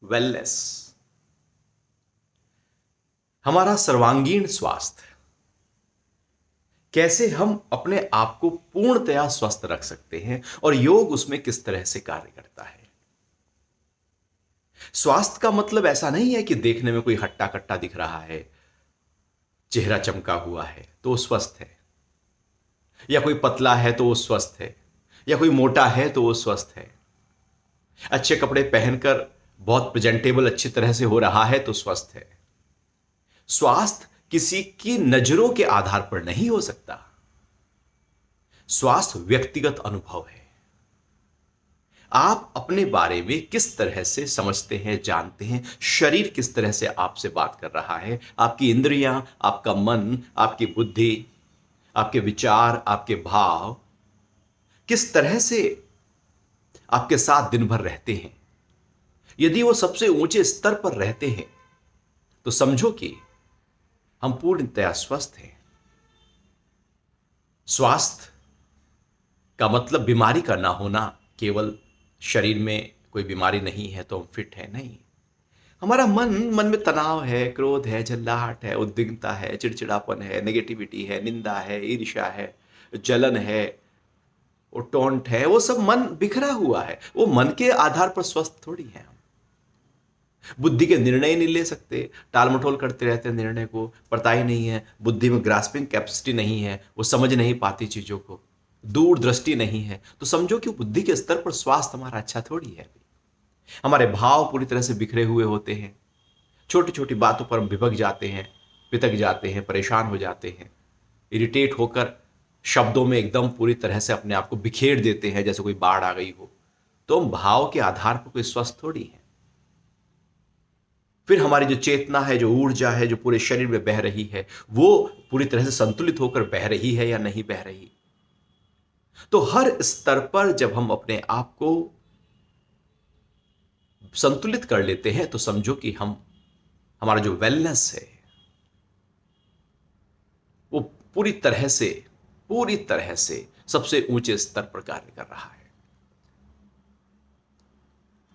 Wellness, हमारा सर्वांगीण स्वास्थ्य, कैसे हम अपने आप को पूर्णतया स्वस्थ रख सकते हैं और योग उसमें किस तरह से कार्य करता है। स्वास्थ्य का मतलब ऐसा नहीं है कि देखने में कोई हट्टा कट्टा दिख रहा है, चेहरा चमका हुआ है तो वो स्वस्थ है, या कोई पतला है तो वो स्वस्थ है, या कोई मोटा है तो वो स्वस्थ है। अच्छे कपड़े पहनकर बहुत प्रेजेंटेबल अच्छी तरह से हो रहा है तो स्वस्थ है। स्वास्थ्य किसी की नजरों के आधार पर नहीं हो सकता। स्वास्थ्य व्यक्तिगत अनुभव है। आप अपने बारे में किस तरह से समझते हैं, जानते हैं, शरीर किस तरह से आपसे बात कर रहा है, आपकी इंद्रियां, आपका मन, आपकी बुद्धि, आपके विचार, आपके भाव किस तरह से आपके साथ दिन भर रहते हैं। यदि वो सबसे ऊंचे स्तर पर रहते हैं तो समझो कि हम पूर्णतया स्वस्थ हैं। स्वास्थ्य का मतलब बीमारी का ना होना, केवल शरीर में कोई बीमारी नहीं है तो हम फिट है, नहीं। हमारा मन में तनाव है, क्रोध है, झल्लाहट है, उद्विग्नता है, चिड़चिड़ापन है, नेगेटिविटी है, निंदा है, ईर्ष्या है, जलन है, वो टोंट है, वो सब मन बिखरा हुआ है। वो मन के आधार पर स्वस्थ थोड़ी है हम। बुद्धि के निर्णय नहीं ले सकते, टाल मटोल करते रहते हैं, निर्णय को पता ही नहीं है, बुद्धि में ग्रास्पिंग कैपेसिटी नहीं है, वो समझ नहीं पाती चीजों को, दूरदृष्टि नहीं है, तो समझो कि बुद्धि के स्तर पर स्वास्थ्य हमारा अच्छा थोड़ी है। हमारे भाव पूरी तरह से बिखरे हुए होते हैं, छोटी छोटी बातों पर हम बिभग जाते हैं, पितक जाते हैं, परेशान हो जाते हैं, इरिटेट होकर शब्दों में एकदम पूरी तरह से अपने आप को बिखेर देते हैं जैसे कोई बाढ़ आ गई हो। तो हम भाव के आधार पर कोई स्वस्थ थोड़ी है। फिर हमारी जो चेतना है, जो ऊर्जा है, जो पूरे शरीर में बह रही है, वो पूरी तरह से संतुलित होकर बह रही है या नहीं बह रही। तो हर स्तर पर जब हम अपने आप को संतुलित कर लेते हैं तो समझो कि हमारा जो वेलनेस है वो पूरी तरह से सबसे ऊंचे स्तर पर कार्य कर रहा है।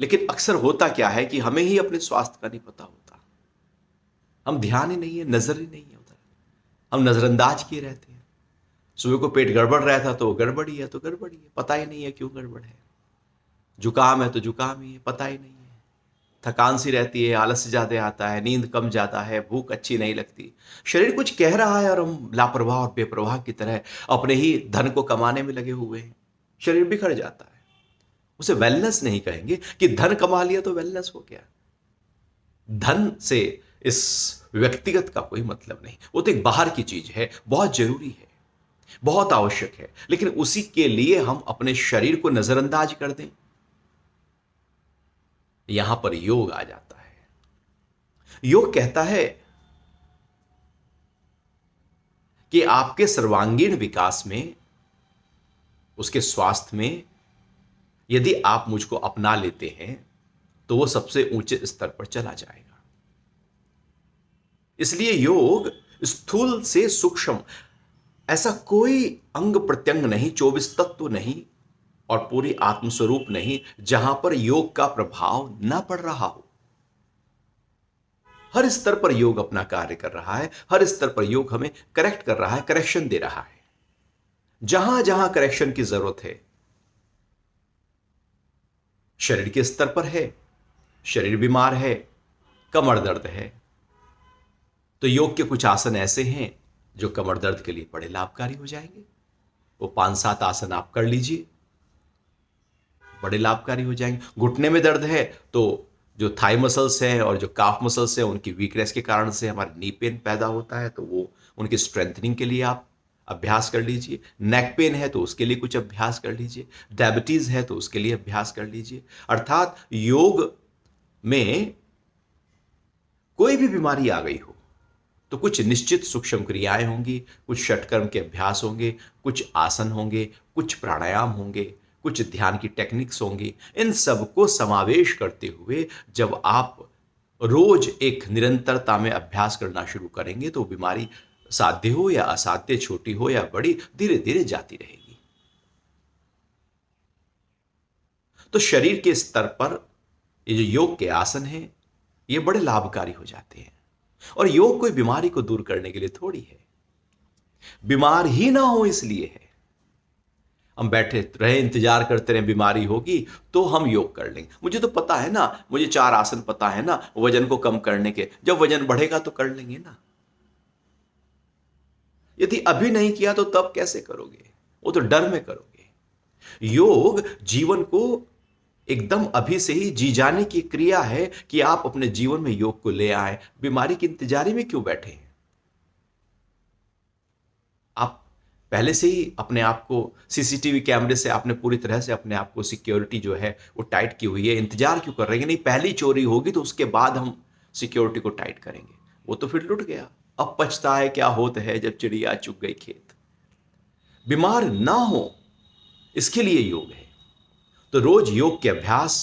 लेकिन अक्सर होता क्या है कि हमें ही अपने स्वास्थ्य का नहीं पता होता, हम ध्यान ही नहीं है, नजर ही नहीं है उधर, हम नजरअंदाज किए रहते हैं। सुबह को पेट गड़बड़ रहा था तो गड़बड़ी है तो गड़बड़ी है, पता ही नहीं है क्यों गड़बड़ है। जुकाम है तो जुकाम ही है, पता ही नहीं है। थकान सी रहती है, आलस ज्यादा आता है, नींद कम जाता है, भूख अच्छी नहीं लगती। शरीर कुछ कह रहा है और हम लापरवाह और बेपरवाह की तरह अपने ही धन को कमाने में लगे हुए हैं। शरीर बिखर जाता है। उसे वेलनेस नहीं कहेंगे कि धन कमा लिया तो वेलनेस हो गया। धन से इस व्यक्तिगत का कोई मतलब नहीं, वो तो एक बाहर की चीज है, बहुत जरूरी है, बहुत आवश्यक है, लेकिन उसी के लिए हम अपने शरीर को नजरअंदाज कर दें, यहां पर योग आ जाता है। योग कहता है कि आपके सर्वांगीण विकास में, उसके स्वास्थ्य में यदि आप मुझको अपना लेते हैं तो वो सबसे ऊंचे स्तर पर चला जाएगा। इसलिए योग स्थूल से सूक्ष्म, ऐसा कोई अंग प्रत्यंग नहीं, 24 तत्व नहीं और पूरी आत्मस्वरूप नहीं जहां पर योग का प्रभाव ना पड़ रहा हो। हर स्तर पर योग अपना कार्य कर रहा है, हर स्तर पर योग हमें करेक्ट कर रहा है, करेक्शन दे रहा है। जहां जहां करेक्शन की जरूरत है, शरीर के स्तर पर है, शरीर बीमार है, कमर दर्द है, तो योग के कुछ आसन ऐसे हैं जो कमर दर्द के लिए बड़े लाभकारी हो जाएंगे। वो 5-7 आसन आप कर लीजिए, बड़े लाभकारी हो जाएंगे। घुटने में दर्द है तो जो थाई मसल्स हैं और जो काफ मसल्स हैं उनकी वीकनेस के कारण से हमारे नी पेन पैदा होता है, तो वो उनकी स्ट्रेंथनिंग के लिए आप अभ्यास कर लीजिए। नेक पेन है तो उसके लिए कुछ अभ्यास कर लीजिए। डायबिटीज है तो उसके लिए अभ्यास कर लीजिए। अर्थात योग में कोई भी बीमारी आ गई हो तो कुछ निश्चित सूक्ष्म क्रियाएं होंगी, कुछ षटकर्म के अभ्यास होंगे, कुछ आसन होंगे, कुछ प्राणायाम होंगे, कुछ ध्यान की टेक्निक्स होंगी। इन सब को समावेश करते हुए जब आप रोज एक निरंतरता में अभ्यास करना शुरू करेंगे तो बीमारी साध्य हो या असाध्य, छोटी हो या बड़ी, धीरे धीरे जाती रहेगी। तो शरीर के स्तर पर ये जो योग के आसन हैं, ये बड़े लाभकारी हो जाते हैं। और योग कोई बीमारी को दूर करने के लिए थोड़ी है, बीमार ही ना हो इसलिए है। हम बैठे रहे, इंतजार करते रहे बीमारी होगी तो हम योग कर लेंगे। मुझे तो पता है ना, मुझे 4 आसन पता है ना वजन को कम करने के, जब वजन बढ़ेगा तो कर लेंगे ना। यदि अभी नहीं किया तो तब कैसे करोगे? वो तो डर में करोगे। योग जीवन को एकदम अभी से ही जी जाने की क्रिया है कि आप अपने जीवन में योग को ले आए। बीमारी की इंतजारी में क्यों बैठे हैं? आप पहले से ही अपने आप को सीसीटीवी कैमरे से आपने पूरी तरह से अपने आप को सिक्योरिटी जो है वो टाइट की हुई है। इंतजार क्यों कर रहे हैं? नहीं, पहली चोरी होगी तो उसके बाद हम सिक्योरिटी को टाइट करेंगे। वो तो फिर लुट गया। अब पछताए क्या होत है जब चिड़िया चुग गई खेत। बीमार ना हो इसके लिए योग है। तो रोज योग के अभ्यास,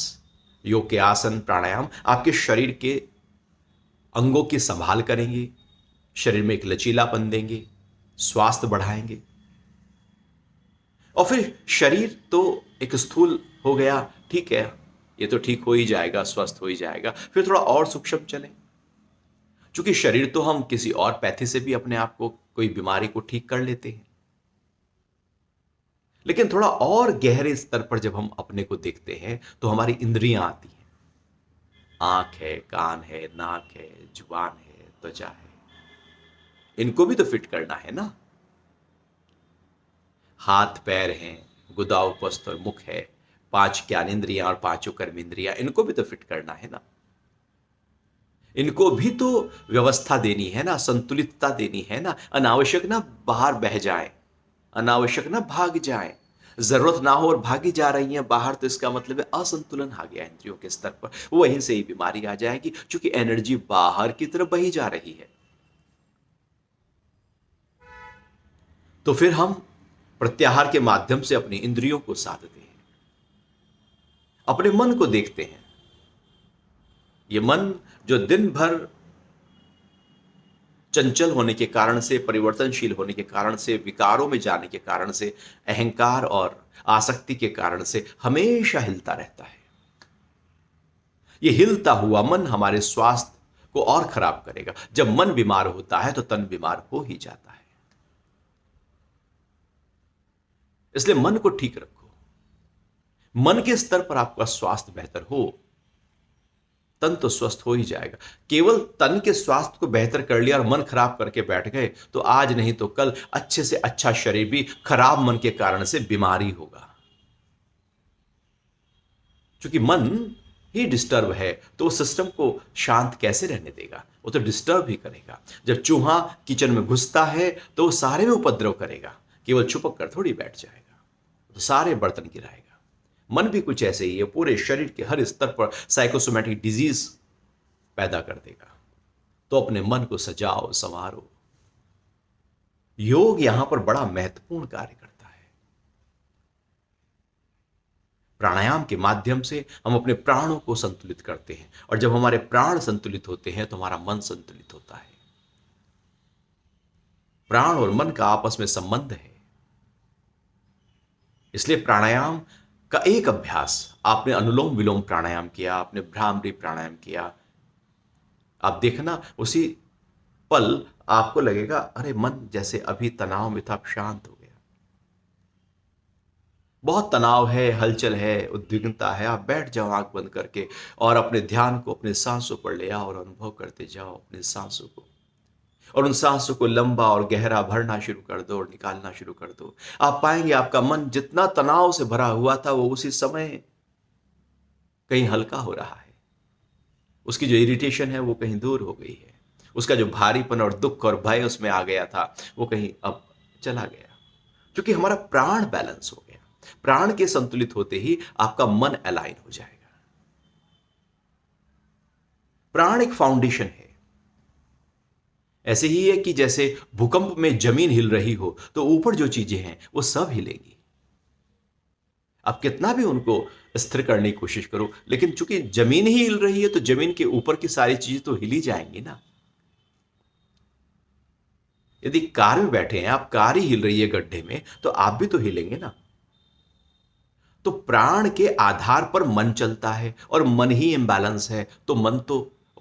योग के आसन, प्राणायाम आपके शरीर के अंगों की संभाल करेंगे, शरीर में एक लचीलापन देंगे, स्वास्थ्य बढ़ाएंगे। और फिर शरीर तो एक स्थूल हो गया, ठीक है, ये तो ठीक हो ही जाएगा, स्वस्थ हो ही जाएगा। फिर थोड़ा और सूक्ष्म चलें, क्योंकि शरीर तो हम किसी और पैथी से भी अपने आप को, कोई बीमारी को ठीक कर लेते हैं। लेकिन थोड़ा और गहरे स्तर पर जब हम अपने को देखते हैं तो हमारी इंद्रियां आती हैं। आंख है, कान है, नाक है, जुबान है, त्वचा है, इनको भी तो फिट करना है ना। हाथ पैर हैं, गुदा उपस्थ और मुख है, 5 ज्ञानेंद्रियां और 5 कर्मेंद्रियां, इनको भी तो फिट करना है ना। इनको भी तो व्यवस्था देनी है ना, संतुलितता देनी है ना। अनावश्यक ना बाहर बह जाए, अनावश्यक ना भाग जाए। जरूरत ना हो और भागी जा रही हैं बाहर, तो इसका मतलब है असंतुलन आ गया इंद्रियों के स्तर पर। वहीं से ही बीमारी आ जाएगी, क्योंकि एनर्जी बाहर की तरफ बही जा रही है। तो फिर हम प्रत्याहार के माध्यम से अपनी इंद्रियों को साधते हैं, अपने मन को देखते हैं। ये मन जो दिन भर चंचल होने के कारण से, परिवर्तनशील होने के कारण से, विकारों में जाने के कारण से, अहंकार और आसक्ति के कारण से हमेशा हिलता रहता है। यह हिलता हुआ मन हमारे स्वास्थ्य को और खराब करेगा। जब मन बीमार होता है तो तन बीमार हो ही जाता है। इसलिए मन को ठीक रखो। मन के स्तर पर आपका स्वास्थ्य बेहतर हो, तन तो स्वस्थ हो ही जाएगा। केवल तन के स्वास्थ्य को बेहतर कर लिया और मन खराब करके बैठ गए तो आज नहीं तो कल अच्छे से अच्छा शरीर भी खराब मन के कारण से बीमारी होगा। क्योंकि मन ही डिस्टर्ब है तो वो सिस्टम को शांत कैसे रहने देगा? वो तो डिस्टर्ब ही करेगा। जब चूहा किचन में घुसता है तो वो सारे में उपद्रव करेगा, केवल छुपक कर थोड़ी बैठ जाएगा, तो सारे बर्तन गिराएगा। मन भी कुछ ऐसे ही है, पूरे शरीर के हर स्तर पर साइकोसोमैटिक डिजीज पैदा कर देगा। तो अपने मन को सजाओ, संवारो। योग यहां पर बड़ा महत्वपूर्ण कार्य करता है। प्राणायाम के माध्यम से हम अपने प्राणों को संतुलित करते हैं, और जब हमारे प्राण संतुलित होते हैं तो हमारा मन संतुलित होता है। प्राण और मन का आपस में संबंध है। इसलिए प्राणायाम का एक अभ्यास, आपने अनुलोम विलोम प्राणायाम किया, आपने भ्रामरी प्राणायाम किया, आप देखना उसी पल आपको लगेगा अरे मन जैसे अभी तनाव में था, अब शांत हो गया। बहुत तनाव है, हलचल है, उद्विग्नता है, आप बैठ जाओ आंख बंद करके और अपने ध्यान को अपने सांसों पर ले आओ और अनुभव करते जाओ अपने सांसों को। और उन सांसों को लंबा और गहरा भरना शुरू कर दो और निकालना शुरू कर दो। आप पाएंगे आपका मन जितना तनाव से भरा हुआ था वो उसी समय कहीं हल्का हो रहा है। उसकी जो इरिटेशन है वो कहीं दूर हो गई है। उसका जो भारीपन और दुख और भय उसमें आ गया था वो कहीं अब चला गया, क्योंकि हमारा प्राण बैलेंस हो गया। प्राण के संतुलित होते ही आपका मन अलाइन हो जाएगा। प्राण एक फाउंडेशन है। ऐसे ही है कि जैसे भूकंप में जमीन हिल रही हो तो ऊपर जो चीजें हैं वो सब हिलेंगी। आप कितना भी उनको स्थिर करने की कोशिश करो, लेकिन चूंकि जमीन ही हिल रही है तो जमीन के ऊपर की सारी चीजें तो हिल ही जाएंगी ना। यदि कार में बैठे हैं आप, कार ही हिल रही है गड्ढे में, तो आप भी तो हिलेंगे ना। तो प्राण के आधार पर मन चलता है, और मन ही इम्बैलेंस है तो मन तो,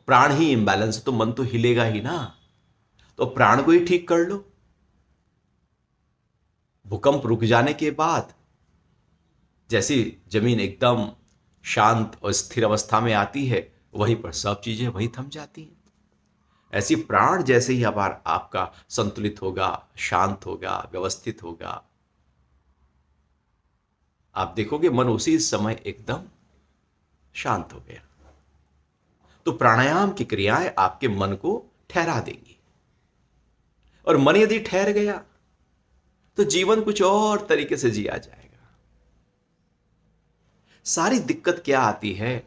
प्राण ही इम्बैलेंस है तो मन तो हिलेगा ही ना। तो प्राण को ही ठीक कर लो। भूकंप रुक जाने के बाद जैसी जमीन एकदम शांत और स्थिर अवस्था में आती है, वहीं पर सब चीजें वहीं थम जाती हैं। ऐसी प्राण जैसे ही आभार आपका संतुलित होगा, शांत होगा, व्यवस्थित होगा, आप देखोगे मन उसी समय एकदम शांत हो गया। तो प्राणायाम की क्रियाएं आपके मन को ठहरा देंगी, और मन यदि ठहर गया तो जीवन कुछ और तरीके से जिया जाएगा। सारी दिक्कत क्या आती है,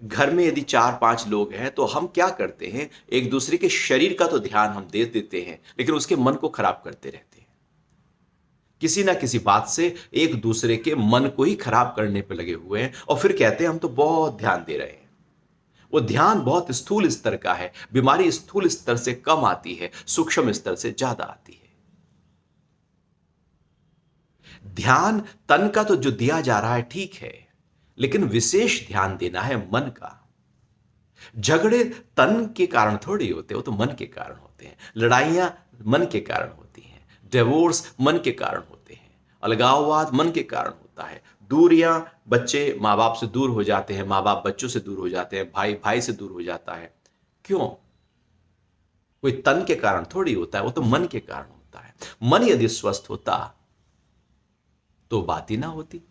घर में यदि 4-5 लोग हैं तो हम क्या करते हैं, एक दूसरे के शरीर का तो ध्यान हम दे देते हैं, लेकिन उसके मन को खराब करते रहते हैं। किसी ना किसी बात से एक दूसरे के मन को ही खराब करने पर लगे हुए हैं, और फिर कहते हैं हम तो बहुत ध्यान दे रहे हैं। वो ध्यान बहुत स्थूल स्तर का है। बीमारी स्थूल स्तर से कम आती है, सूक्ष्म स्तर से ज्यादा आती है। ध्यान तन का तो जो दिया जा रहा है ठीक है, लेकिन विशेष ध्यान देना है मन का। झगड़े तन के कारण थोड़ी होते, वो तो मन के कारण होते हैं। लड़ाइयां मन के कारण होती हैं, डिवोर्स मन के कारण होते हैं, अलगाववाद मन के कारण होता है, दूरियां, बच्चे माँ बाप से दूर हो जाते हैं, माँ बाप बच्चों से दूर हो जाते हैं, भाई भाई से दूर हो जाता है। क्यों? कोई तन के कारण थोड़ी होता है, वो तो मन के कारण होता है। मन यदि स्वस्थ होता तो बात ही ना होती।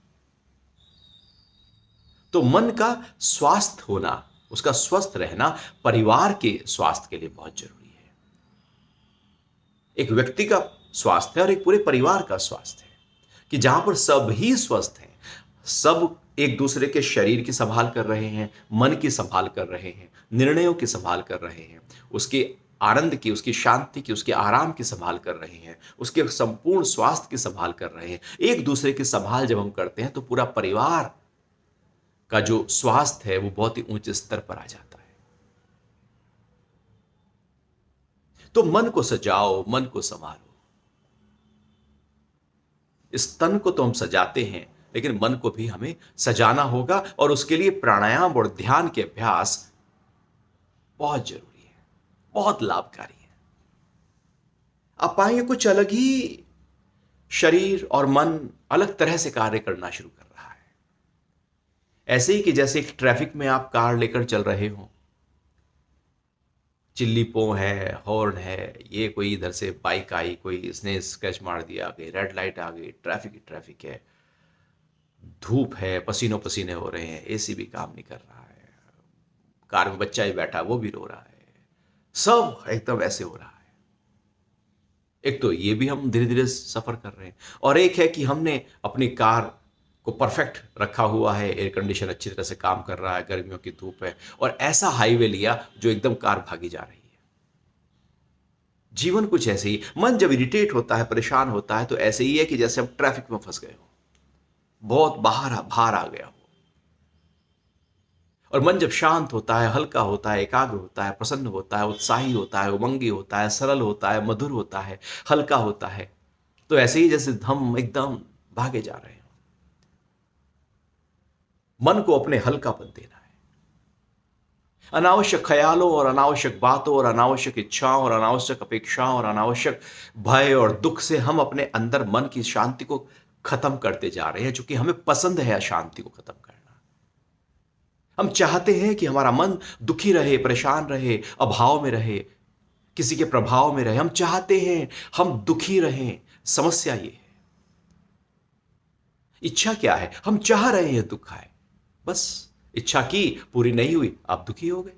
तो मन का स्वास्थ्य होना, उसका स्वस्थ रहना परिवार के स्वास्थ्य के लिए बहुत जरूरी है। एक व्यक्ति का स्वास्थ्य है और एक पूरे परिवार का स्वास्थ्य है, कि जहां पर सब ही स्वस्थ हैं, सब एक दूसरे के शरीर की संभाल कर रहे हैं, मन की संभाल कर रहे हैं, निर्णयों की संभाल कर रहे हैं, उसके आनंद की, उसकी शांति की, उसके आराम की संभाल कर रहे हैं, उसके संपूर्ण स्वास्थ्य की संभाल कर रहे हैं। एक दूसरे की संभाल जब हम करते हैं तो पूरा परिवार का जो स्वास्थ्य है वो बहुत ही ऊंचे स्तर पर आ जाता है। तो मन को सजाओ, मन को संभालो। इस तन को तो हम सजाते हैं, लेकिन मन को भी हमें सजाना होगा, और उसके लिए प्राणायाम और ध्यान के अभ्यास बहुत जरूरी है, बहुत लाभकारी है। आप पाएंगे कुछ अलग ही शरीर और मन अलग तरह से कार्य करना शुरू कर रहा है। ऐसे ही कि जैसे एक ट्रैफिक में आप कार लेकर चल रहे हो, चिल्ली पो है, हॉर्न है, ये कोई इधर से बाइक आई, कोई इसने स्क्रैच मार दिया, गई रेड लाइट आ गई, ट्रैफिक ही ट्रैफिक है, धूप है, पसीनों पसीने हो रहे हैं, एसी भी काम नहीं कर रहा है, कार में बच्चा ही बैठा वो भी रो रहा है, सब एकदम ऐसे हो रहा है। एक तो ये भी हम धीरे धीरे सफर कर रहे हैं, और एक है कि हमने अपनी कार को परफेक्ट रखा हुआ है, एयर कंडीशन अच्छी तरह से काम कर रहा है, गर्मियों की धूप है, और ऐसा हाईवे लिया जो एकदम कार भागी जा रही है। जीवन कुछ ऐसे ही, मन जब इरिटेट होता है, परेशान होता है, तो ऐसे ही है कि जैसे हम ट्रैफिक में फंस गए हो, बहुत बाहर आ गया हो। और मन जब शांत होता है, हल्का होता है, एकाग्र होता है, प्रसन्न होता है, उत्साही होता है, उमंगी होता है, सरल होता है, मधुर होता है, हल्का होता है, तो ऐसे ही जैसे हम एकदम भागे जा रहे हैं। मन को अपने हल्कापन देना है। अनावश्यक ख्यालों और अनावश्यक बातों और अनावश्यक इच्छाओं और अनावश्यक अपेक्षाओं और अनावश्यक भय और दुख से हम अपने अंदर मन की शांति को खत्म करते जा रहे हैं, क्योंकि हमें पसंद है शांति को खत्म करना। हम चाहते हैं कि हमारा मन दुखी रहे, परेशान रहे, अभाव में रहे, किसी के प्रभाव में रहे। हम चाहते हैं हम दुखी रहें। समस्या ये है, इच्छा क्या है, हम चाह रहे हैं दुख आए, बस इच्छा की, पूरी नहीं हुई, आप दुखी हो गए।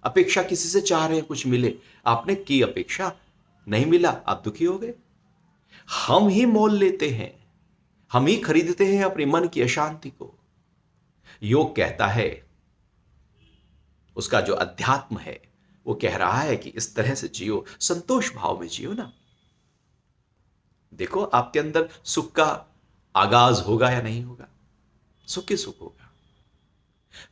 अपेक्षा किसी से चाह रहे हैं कुछ मिले, आपने की अपेक्षा, नहीं मिला, आप दुखी हो गए। हम ही मोल लेते हैं, हम ही खरीदते हैं अपने मन की अशांति को। योग कहता है, उसका जो अध्यात्म है वो कह रहा है कि इस तरह से जियो, संतोष भाव में जियो ना। देखो आपके अंदर सुख का आगाज होगा या नहीं होगा, सुख ही सुख होगा।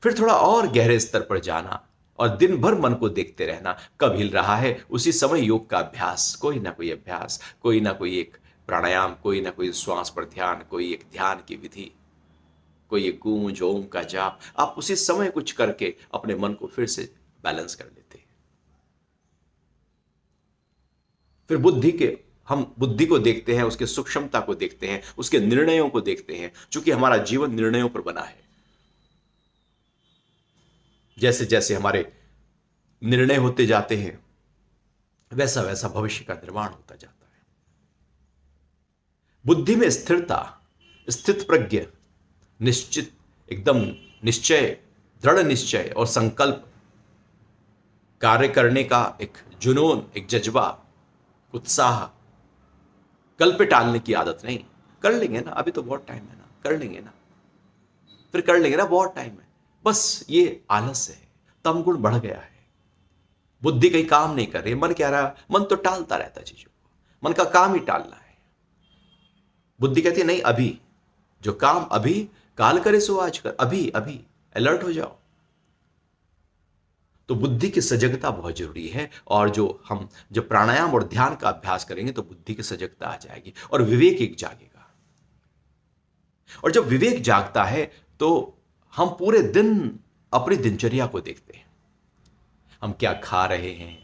फिर थोड़ा और गहरे स्तर पर जाना और दिन भर मन को देखते रहना, कब हिल रहा है उसी समय योग का अभ्यास, कोई ना कोई अभ्यास, कोई ना कोई एक प्राणायाम, कोई ना कोई श्वास पर ध्यान, कोई एक ध्यान की विधि, कोई एक गूंज ओम का जाप, आप उसी समय कुछ करके अपने मन को फिर से बैलेंस कर लेते हैं। फिर हम बुद्धि को देखते हैं, उसके सूक्ष्मता को देखते हैं, उसके निर्णयों को देखते हैं, क्योंकि हमारा जीवन निर्णयों पर बना है। जैसे जैसे हमारे निर्णय होते जाते हैं, वैसा वैसा भविष्य का निर्माण होता जाता है। बुद्धि में स्थिरता, स्थित प्रज्ञ, निश्चित, एकदम निश्चय, दृढ़ निश्चय और संकल्प, कार्य करने का एक जुनून, एक जज्बा, उत्साह, कल पे टालने की आदत नहीं। कर लेंगे ना, अभी तो बहुत टाइम है ना, कर लेंगे ना, फिर कर लेंगे ना, बहुत टाइम है। बस ये आलस्य है, तमगुण बढ़ गया है। बुद्धि कहीं काम नहीं कर रही, मन क्या रहा, मन तो टालता रहता है चीजों को, मन का काम ही टालना है। बुद्धि कहती है नहीं, अभी जो काम अभी काल करे सो आज कर, अभी अभी अलर्ट हो जाओ। तो बुद्धि की सजगता बहुत जरूरी है। और हम जब प्राणायाम और ध्यान का अभ्यास करेंगे तो बुद्धि की सजगता आ जाएगी और विवेक एक जागेगा। और जब विवेक जागता है तो हम पूरे दिन अपनी दिनचर्या को देखते हैं, हम क्या खा रहे हैं।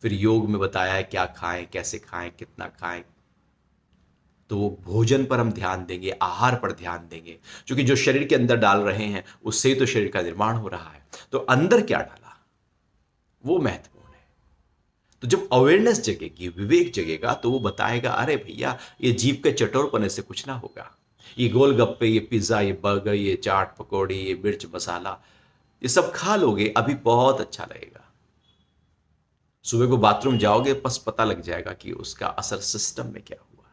फिर योग में बताया है क्या खाएं, कैसे खाएं, कितना खाएं। तो वो भोजन पर हम ध्यान देंगे, आहार पर ध्यान देंगे, क्योंकि जो शरीर के अंदर डाल रहे हैं उससे ही तो शरीर का निर्माण हो रहा है। तो अंदर क्या डाला वो महत्वपूर्ण है। तो जब अवेयरनेस जगेगी, विवेक जगेगा, तो वो बताएगा अरे भैया ये जीभ के चटोरपने से कुछ ना होगा, ये गोलगप्पे, ये पिज्जा, ये बर्गर, ये चाट पकौड़ी, ये मिर्च मसाला, ये सब खा लोगे अभी बहुत अच्छा लगेगा। सुबह को बाथरूम जाओगे बस पता लग जाएगा कि उसका असर सिस्टम में क्या हुआ।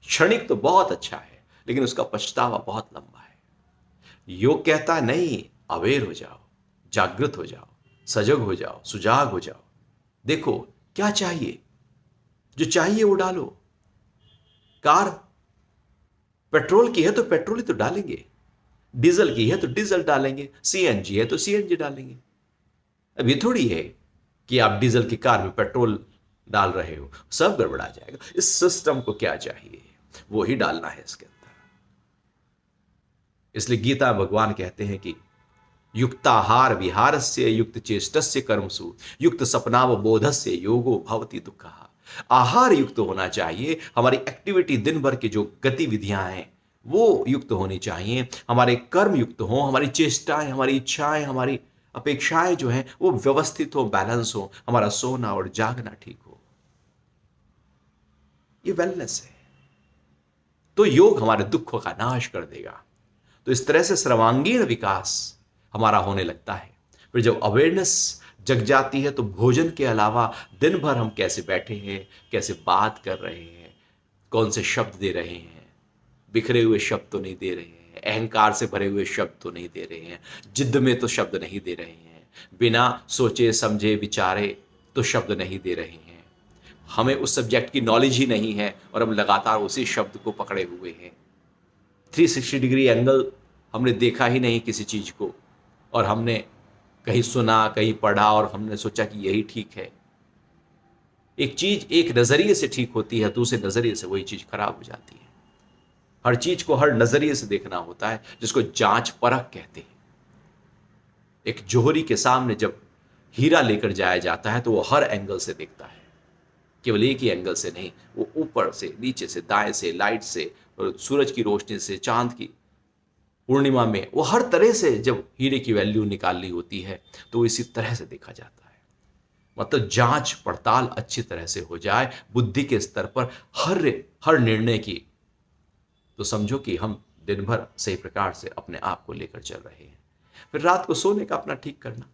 क्षणिक तो बहुत अच्छा है, लेकिन उसका पछतावा बहुत लंबा है। योग कहता है नहीं, अवेयर हो जाओ, जागृत हो जाओ, सजग हो जाओ, सुजाग हो जाओ। देखो क्या चाहिए, जो चाहिए वो डालो। कार पेट्रोल की है तो पेट्रोल ही तो डालेंगे, डीजल की है तो डीजल डालेंगे, सीएनजी है तो सीएनजी डालेंगे। अब ये थोड़ी है कि आप डीजल की कार में पेट्रोल डाल रहे हो, सब गड़बड़ा जाएगा। इस सिस्टम को क्या चाहिए वो ही डालना है इसके अंदर। इसलिए गीता भगवान कहते हैं कि युक्ताहार विहारस्य युक्त चेष्टस्य कर्मसु युक्त सपनावबोधस्य योगो भवति दुःखः। आहार युक्त होना चाहिए, हमारी एक्टिविटी दिन भर की जो गतिविधियां हैं वो युक्त होनी चाहिए, हमारे कर्म युक्त हो, हमारी चेष्टाएं, हमारी इच्छाएं, हमारी अपेक्षाएं जो हैं वो व्यवस्थित हो, बैलेंस हो, हमारा सोना और जागना ठीक हो। ये वेलनेस है। तो योग हमारे दुखों का नाश कर देगा। तो इस तरह से सर्वांगीण विकास हमारा होने लगता है। फिर जब अवेयरनेस जग जाती है तो भोजन के अलावा दिन भर हम कैसे बैठे हैं, कैसे बात कर रहे हैं, कौन से शब्द दे रहे हैं, बिखरे हुए शब्द तो नहीं दे रहे हैं, अहंकार से भरे हुए शब्द तो नहीं दे रहे हैं, जिद्द में तो शब्द नहीं दे रहे हैं, बिना सोचे समझे विचारे तो शब्द नहीं दे रहे हैं। हमें उस सब्जेक्ट की नॉलेज ही नहीं है और हम लगातार उसी शब्द को पकड़े हुए हैं। 360 डिग्री एंगल हमने देखा ही नहीं किसी चीज को, और हमने कहीं सुना, कहीं पढ़ा और हमने सोचा कि यही ठीक है। एक चीज एक नजरिए से ठीक होती है, दूसरे नजरिए से वही चीज खराब हो जाती है। हर चीज को हर नजरिए से देखना होता है, जिसको जांच परख कहते हैं। एक जोहरी के सामने जब हीरा लेकर जाया जाता है तो वो हर एंगल से देखता है, केवल एक ही एंगल से नहीं। वो ऊपर से, नीचे से, दाएं से, लाइट से, और सूरज की रोशनी से, चांद की पूर्णिमा में, वो हर तरह से जब हीरे की वैल्यू निकालनी होती है तो इसी तरह से देखा जाता है। मतलब जांच पड़ताल अच्छी तरह से हो जाए बुद्धि के स्तर पर हर निर्णय की, तो समझो कि हम दिन भर सही प्रकार से अपने आप को लेकर चल रहे हैं। फिर रात को सोने का अपना ठीक करना।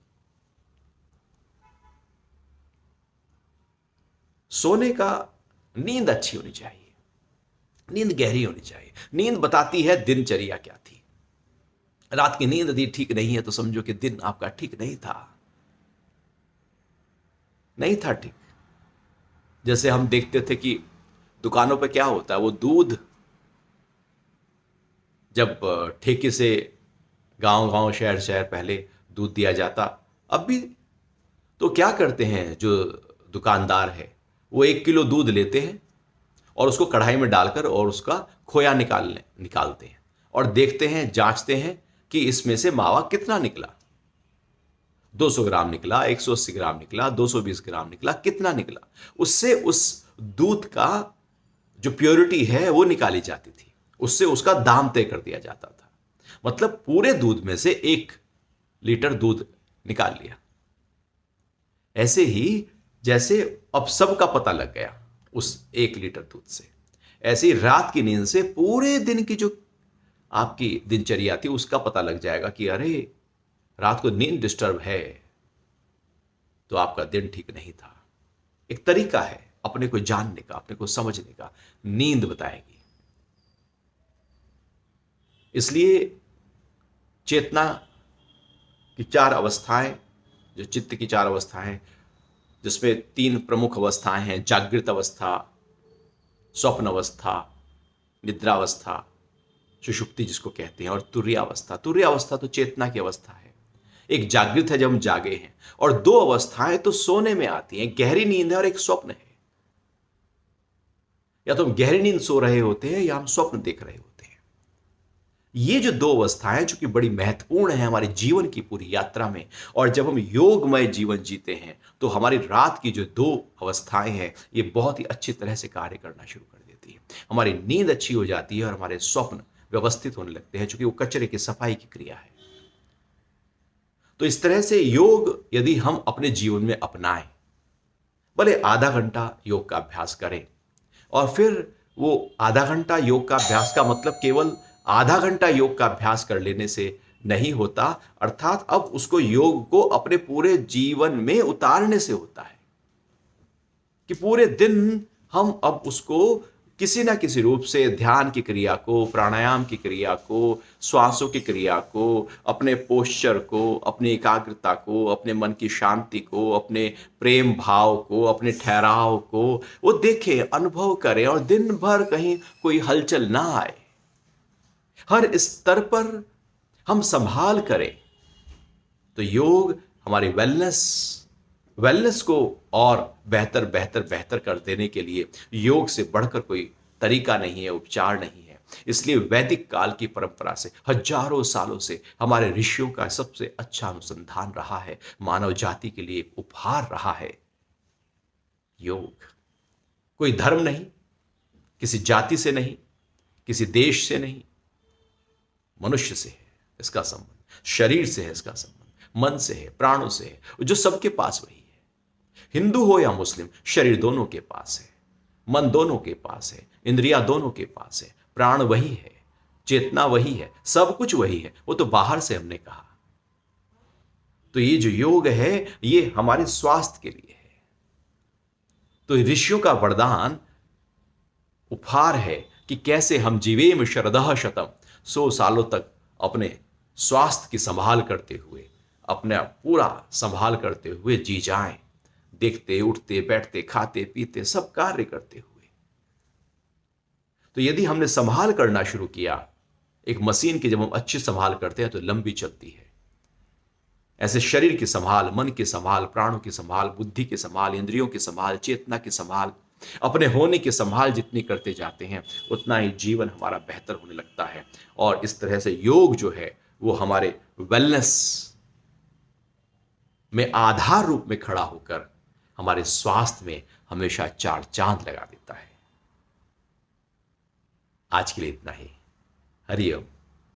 सोने का नींद अच्छी होनी चाहिए, नींद गहरी होनी चाहिए। नींद बताती है दिनचर्या क्या थी। रात की नींद यदि ठीक नहीं है तो समझो कि दिन आपका ठीक नहीं था ठीक। जैसे हम देखते थे कि दुकानों पे क्या होता है, वो दूध जब ठेके से गांव गांव शहर शहर पहले दूध दिया जाता, अब भी तो क्या करते हैं जो दुकानदार है, वो 1 किलो दूध लेते हैं और उसको कढ़ाई में डालकर और उसका खोया निकालते हैं और देखते हैं, जांचते हैं कि इसमें से मावा कितना निकला। 200 ग्राम निकला, 180 ग्राम निकला, 220 ग्राम निकला, कितना निकला। उससे उस दूध का जो प्योरिटी है वो निकाली जाती थी, उससे उसका दाम तय कर दिया जाता था। मतलब पूरे दूध में से 1 लीटर दूध निकाल लिया। ऐसे ही जैसे अब सबका पता लग गया उस 1 लीटर दूध से, ऐसे ही रात की नींद से पूरे दिन की जो आपकी दिनचर्या थी उसका पता लग जाएगा कि अरे रात को नींद डिस्टर्ब है तो आपका दिन ठीक नहीं था। एक तरीका है अपने को जानने का, अपने को समझने का, नींद बताएगी। इसलिए चेतना की 4 अवस्थाएं, जो चित्त की 4 अवस्थाएं, जिसमें 3 प्रमुख अवस्थाएं हैं, जागृत अवस्था, स्वप्न अवस्था, निद्रावस्था, सुषुप्ति जिसको कहते हैं, और तुर्यावस्था। तुर्यावस्था तो चेतना की अवस्था है। एक जागृत है जब हम जागे हैं, और 2 अवस्थाएं तो सोने में आती हैं, गहरी नींद है और एक स्वप्न है। या तो हम गहरी नींद सो रहे होते हैं या हम स्वप्न देख रहे होते हैं। ये जो 2 अवस्थाएं जो कि बड़ी महत्वपूर्ण है हमारे जीवन की पूरी यात्रा में, और जब हम योगमय जीवन जीते हैं तो हमारी रात की जो 2 अवस्थाएं हैं ये बहुत ही अच्छी तरह से कार्य करना शुरू कर देती है। हमारी नींद अच्छी हो जाती है और हमारे स्वप्न व्यवस्थित होने लगते हैं, क्योंकि वो कचरे की सफाई की क्रिया है। तो इस तरह से योग यदि हम अपने जीवन में अपनाएं, भले आधा घंटा योग का अभ्यास करें, और फिर वो आधा घंटा योग का अभ्यास का मतलब केवल आधा घंटा योग का अभ्यास कर लेने से नहीं होता, अर्थात अब उसको योग को अपने पूरे जीवन में उतारने से होता है कि पूरे दिन हम अब उसको किसी ना किसी रूप से ध्यान की क्रिया को, प्राणायाम की क्रिया को, श्वासों की क्रिया को, अपने पोस्चर को, अपनी एकाग्रता को, अपने मन की शांति को, अपने प्रेम भाव को, अपने ठहराव को वो देखें, अनुभव करें, और दिन भर कहीं कोई हलचल ना आए। हर स्तर पर हम संभाल करें तो योग हमारी वेलनेस को और बेहतर बेहतर बेहतर कर देने के लिए योग से बढ़कर कोई तरीका नहीं है, उपचार नहीं है। इसलिए वैदिक काल की परंपरा से हजारों सालों से हमारे ऋषियों का सबसे अच्छा अनुसंधान रहा है, मानव जाति के लिए एक उपहार रहा है योग। कोई धर्म नहीं, किसी जाति से नहीं, किसी देश से नहीं, मनुष्य से है इसका संबंध, शरीर से है इसका संबंध, मन से है, प्राणों से है, जो सबके पास वही है। हिंदू हो या मुस्लिम, शरीर दोनों के पास है, मन दोनों के पास है, इंद्रियां दोनों के पास है, प्राण वही है, चेतना वही है, सब कुछ वही है। वो तो बाहर से हमने कहा। तो ये जो योग है ये हमारे स्वास्थ्य के लिए है। तो ऋषियों का वरदान उपहार है कि कैसे हम जीवेम शरदः शतम, 100 सालों तक अपने स्वास्थ्य की संभाल करते हुए, अपना पूरा संभाल करते हुए जी जाएं, देखते, उठते, बैठते, खाते, पीते, सब कार्य करते हुए। तो यदि हमने संभाल करना शुरू किया, एक मशीन की जब हम अच्छी संभाल करते हैं तो लंबी चलती है, ऐसे शरीर की संभाल, मन की संभाल, प्राणों की संभाल, बुद्धि की संभाल, इंद्रियों की संभाल, चेतना की संभाल, अपने होने की संभाल जितनी करते जाते हैं उतना ही जीवन हमारा बेहतर होने लगता है। और इस तरह से योग जो है वो हमारे वेलनेस में आधार रूप में खड़ा होकर हमारे स्वास्थ्य में हमेशा 4 चांद लगा देता है। आज के लिए इतना ही। हरि ओम।